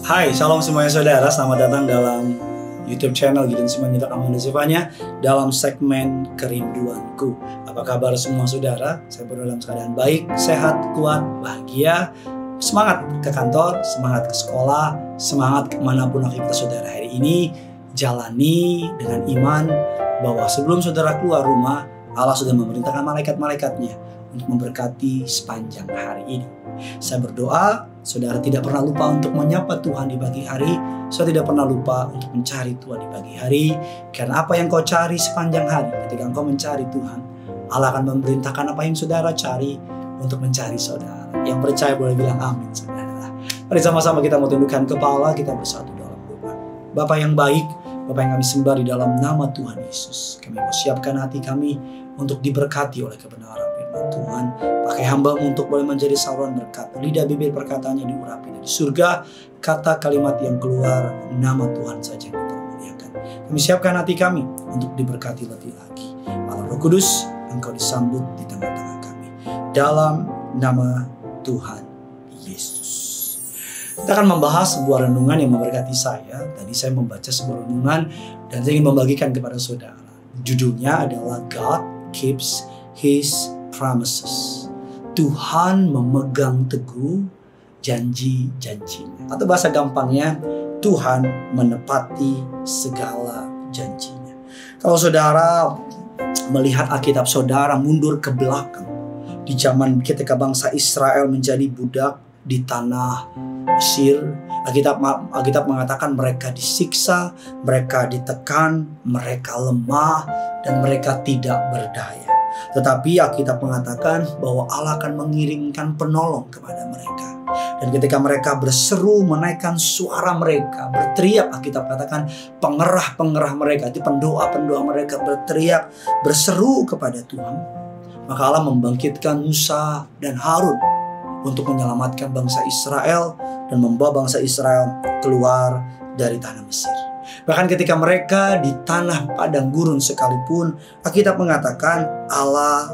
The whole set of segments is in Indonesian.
Hai, shalom semuanya saudara, selamat datang dalam YouTube channel Gideon Siman Nyetak Amanda Sivanya dalam segmen Kerinduanku. Apa kabar semua saudara? Saya berdoa dalam keadaan baik, sehat, kuat, bahagia, semangat ke kantor, semangat ke sekolah, semangat kemanapun aktivitas saudara hari ini. Jalani dengan iman bahwa sebelum saudara keluar rumah, Allah sudah memerintahkan malaikat-malaikatnya untuk memberkati sepanjang hari ini. Saya berdoa saudara tidak pernah lupa untuk menyapa Tuhan di pagi hari. Saudara tidak pernah lupa untuk mencari Tuhan di pagi hari. Karena apa yang kau cari sepanjang hari, ketika engkau mencari Tuhan, Allah akan memerintahkan apa yang saudara cari untuk mencari saudara. Yang percaya boleh bilang amin saudara. Mari sama-sama kita mau tundukkan kepala, kita bersatu dalam doa. Bapa yang baik, Bapa yang kami sembah di dalam nama Tuhan Yesus, kami mau siapkan hati kami untuk diberkati oleh kebenaran firman Tuhan. Pakai hamba-Mu untuk boleh menjadi saluran berkat. Lidah bibir perkataannya diurapi dari surga. Kata kalimat yang keluar, nama Tuhan saja yang dipermuliakan. Kami siapkan hati kami untuk diberkati lebih lagi. Allah Roh Kudus, Engkau disambut di tengah-tengah kami. Dalam nama Tuhan Yesus. Kita akan membahas sebuah renungan yang memberkati saya. Tadi saya membaca sebuah renungan dan saya ingin membagikan kepada saudara. Judulnya adalah God Keeps His Promises. Tuhan memegang teguh janji-janjinya. Atau bahasa gampangnya, Tuhan menepati segala janjinya. Kalau saudara melihat Alkitab saudara mundur ke belakang, di zaman ketika bangsa Israel menjadi budak di tanah Mesir, Alkitab mengatakan mereka disiksa, mereka ditekan, mereka lemah, dan mereka tidak berdaya. Tetapi Alkitab mengatakan bahwa Allah akan mengirimkan penolong kepada mereka. Dan ketika mereka berseru, menaikkan suara mereka, berteriak, Alkitab katakan pengerah-pengerah mereka, itu pendoa-pendoa mereka berteriak, berseru kepada Tuhan. Maka Allah membangkitkan Musa dan Harun untuk menyelamatkan bangsa Israel dan membawa bangsa Israel keluar dari tanah Mesir. Bahkan ketika mereka di tanah padang gurun sekalipun, Alkitab mengatakan Allah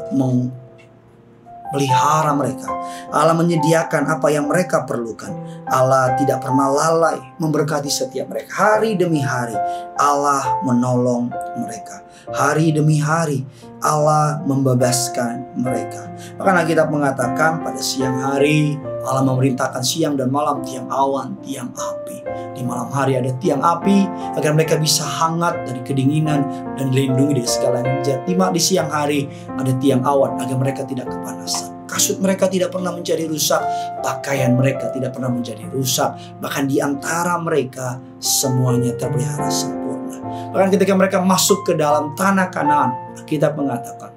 melihara mereka. Allah menyediakan apa yang mereka perlukan. Allah tidak pernah lalai memberkati setiap mereka. Hari demi hari Allah menolong mereka. Hari demi hari Allah membebaskan mereka. Bahkan Alkitab mengatakan pada siang hari Allah memerintahkan siang dan malam tiang awan, tiang api. Di malam hari ada tiang api agar mereka bisa hangat dari kedinginan dan dilindungi dari segala yang jahat. Di siang hari ada tiang awan agar mereka tidak kepanasan. Kasut mereka tidak pernah menjadi rusak, pakaian mereka tidak pernah menjadi rusak. Bahkan di antara mereka semuanya terpelihara sempurna. Bahkan ketika mereka masuk ke dalam tanah Kanaan, Alkitab mengatakan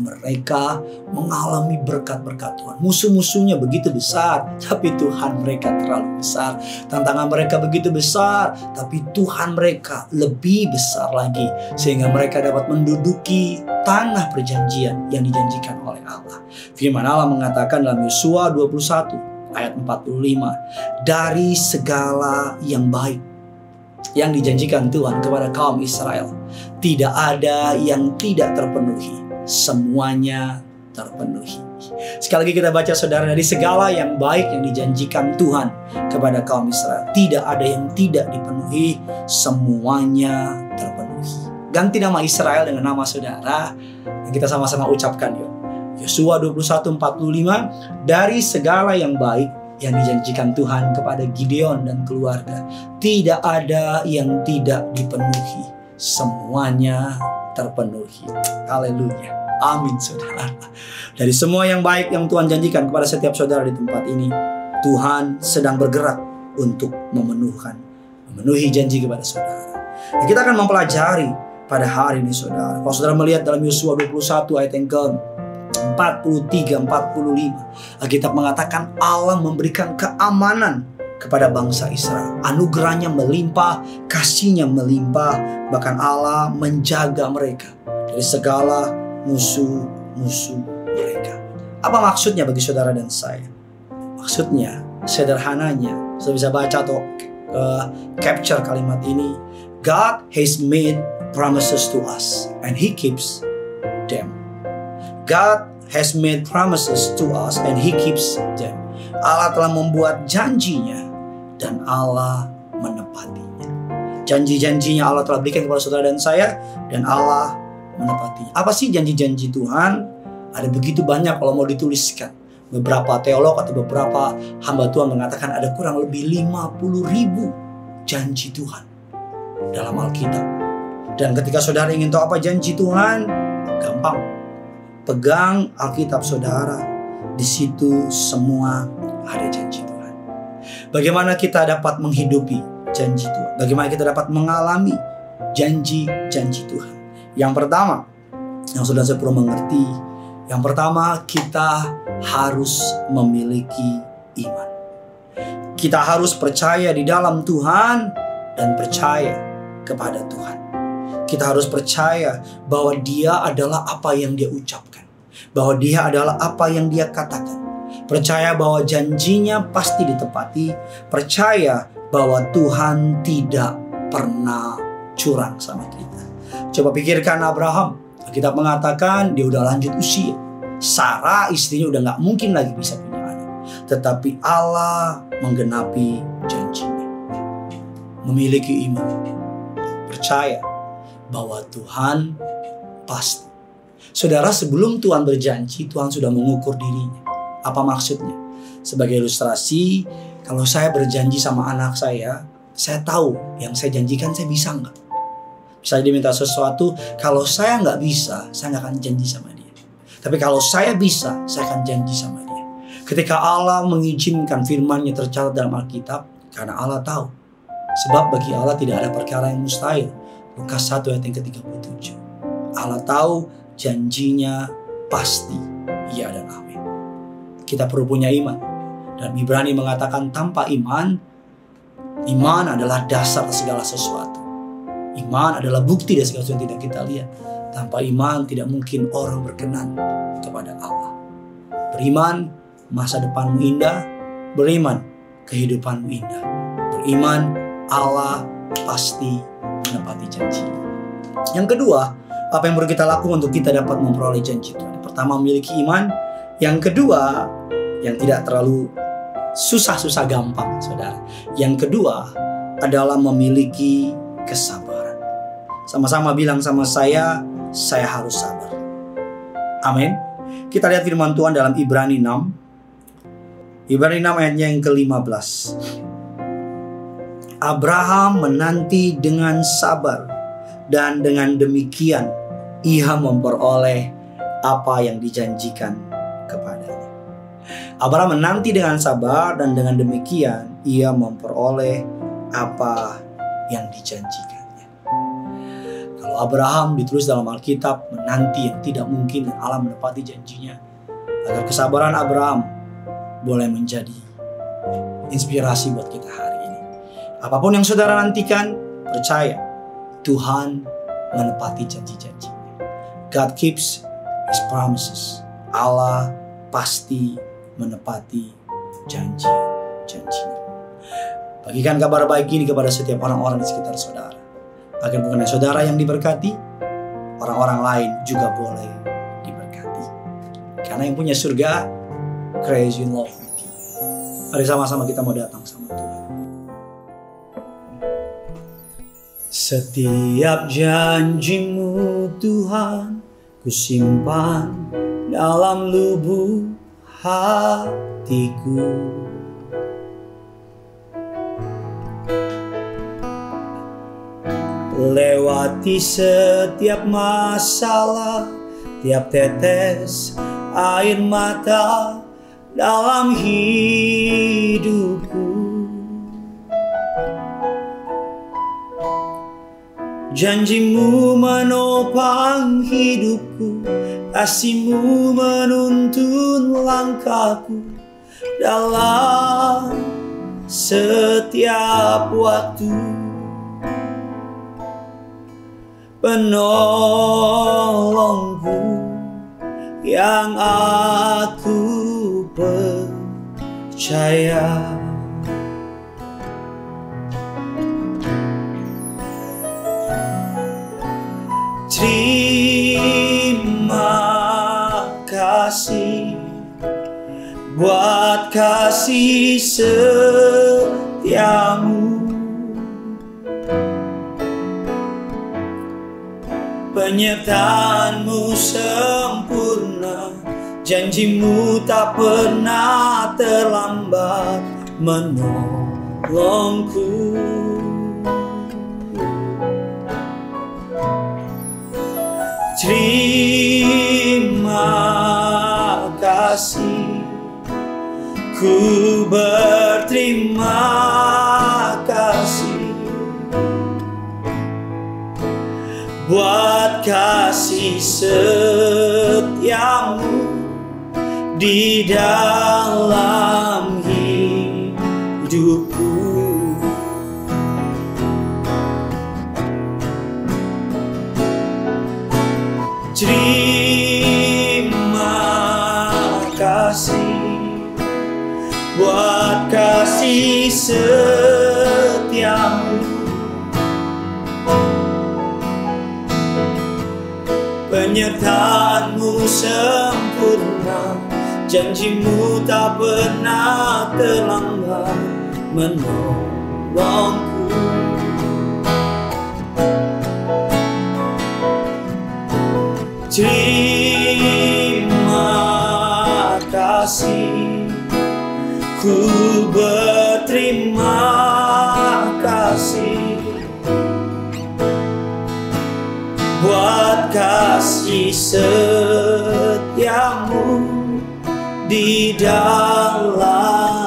mereka mengalami berkat-berkat Tuhan. Musuh-musuhnya begitu besar, tapi Tuhan mereka terlalu besar. Tantangan mereka begitu besar, tapi Tuhan mereka lebih besar lagi. Sehingga mereka dapat menduduki tanah perjanjian yang dijanjikan oleh Allah. Firman Allah mengatakan dalam Yosua 21 ayat 45, dari segala yang baik yang dijanjikan Tuhan kepada kaum Israel, tidak ada yang tidak terpenuhi. Semuanya terpenuhi. Sekali lagi kita baca saudara, dari segala yang baik yang dijanjikan Tuhan kepada kaum Israel, tidak ada yang tidak dipenuhi, semuanya terpenuhi. Ganti nama Israel dengan nama saudara dan kita sama-sama ucapkan yuk. Yosua 21:45, dari segala yang baik yang dijanjikan Tuhan kepada Gideon dan keluarga, tidak ada yang tidak dipenuhi, semuanya terpenuhi. Haleluya. Amin saudara. Dari semua yang baik yang Tuhan janjikan kepada setiap saudara di tempat ini, Tuhan sedang bergerak untuk memenuhi janji kepada saudara. Nah, kita akan mempelajari pada hari ini saudara. Kalau saudara melihat dalam Yosua 21 ayat yang ke-43-45, Alkitab mengatakan Allah memberikan keamanan kepada bangsa Israel. Anugerahnya melimpah, kasihnya melimpah, bahkan Allah menjaga mereka dari segala musuh-musuh mereka. Apa maksudnya bagi saudara dan saya? Maksudnya, sederhananya, saudara bisa baca atau capture kalimat ini. God has made promises to us and He keeps them. God has made promises to us and He keeps them. Allah telah membuat janjinya dan Allah menepatinya. Janji-janjinya Allah telah berikan kepada saudara dan saya, dan Allah menepatinya. Apa sih janji-janji Tuhan? Ada begitu banyak kalau mau dituliskan. Beberapa teolog atau beberapa hamba Tuhan mengatakan ada kurang lebih 50.000 janji Tuhan dalam Alkitab. Dan ketika saudara ingin tahu apa janji Tuhan, gampang. Pegang Alkitab saudara. Di situ semua ada janji Tuhan. Bagaimana kita dapat menghidupi janji Tuhan? Bagaimana kita dapat mengalami janji-janji Tuhan? Yang pertama, yang sudah saya perlu mengerti, yang pertama kita harus memiliki iman. Kita harus percaya di dalam Tuhan dan percaya kepada Tuhan. Kita harus percaya bahwa Dia adalah apa yang Dia ucapkan, bahwa Dia adalah apa yang Dia katakan. Percaya bahwa janjinya pasti ditepati. Percaya bahwa Tuhan tidak pernah curang sama kita. Coba pikirkan Abraham. Kita mengatakan dia udah lanjut usia. Sarah istrinya udah gak mungkin lagi bisa punya anak. Tetapi Allah menggenapi janjinya. Memiliki iman. Percaya bahwa Tuhan pasti. Saudara, sebelum Tuhan berjanji, Tuhan sudah mengukur dirinya. Apa maksudnya? Sebagai ilustrasi, kalau saya berjanji sama anak saya tahu yang saya janjikan saya bisa nggak. Misalnya diminta sesuatu, kalau saya nggak bisa, saya nggak akan janji sama dia. Tapi kalau saya bisa, saya akan janji sama dia. Ketika Allah mengizinkan firman-Nya tercatat dalam Alkitab, karena Allah tahu. Sebab bagi Allah tidak ada perkara yang mustahil. Lukas 1 ayat yang ke-37. Allah tahu janjinya pasti ya dan amin. Kita perlu punya iman. Dan Ibrani mengatakan tanpa iman, iman adalah dasar segala sesuatu. Iman adalah bukti dari segala sesuatu yang tidak kita lihat. Tanpa iman tidak mungkin orang berkenan kepada Allah. Beriman, masa depanmu indah. Beriman, kehidupanmu indah. Beriman, Allah pasti menepati janji. Yang kedua, apa yang perlu kita lakukan untuk kita dapat memperoleh janji Tuhan? Pertama, memiliki iman. Yang kedua, yang tidak terlalu susah-susah gampang, saudara. Yang kedua adalah memiliki kesabaran. Sama-sama bilang sama saya harus sabar. Amin. Kita lihat firman Tuhan dalam Ibrani 6. Ibrani 6 ayatnya yang ke-15. Abraham menanti dengan sabar, dan dengan demikian ia memperoleh apa yang dijanjikan kepadanya. Abraham menanti dengan sabar, dan dengan demikian ia memperoleh apa yang dijanjikannya. Kalau Abraham ditulis dalam Alkitab menanti yang tidak mungkin dan Allah menepati janjinya, agar kesabaran Abraham boleh menjadi inspirasi buat kita hari ini. Apapun yang saudara nantikan, percaya Tuhan menepati janji-janjinya. God keeps His promises. Allah pasti menepati janji-janjinya. Bagikan kabar baik ini kepada setiap orang-orang di sekitar saudara. Agar bukan saudara yang diberkati, orang-orang lain juga boleh diberkati. Karena yang punya surga, crazy in love with you. Mari sama-sama kita mau datang sama Tuhan. Setiap janjimu Tuhan, kusimpan dalam lubuk hatiku. Lewati setiap masalah, tiap tetes air mata dalam hidupku. Janjimu menopang hidupku, kasihmu menuntun langkahku dalam setiap waktu. Penolongku yang aku percaya. Terima kasih buat kasih setiamu. Penyertaanmu sempurna, janjimu tak pernah terlambat menolongku. Terima kasih, ku berterima kasih buat kasih setiamu di dalam hidupku. Terima kasih buat kasih setiamu. Penyertaanmu sempurna, janjimu tak pernah terlambat menolongku. Terima kasih, ku berterima kasih buat kasih setiamu di dalam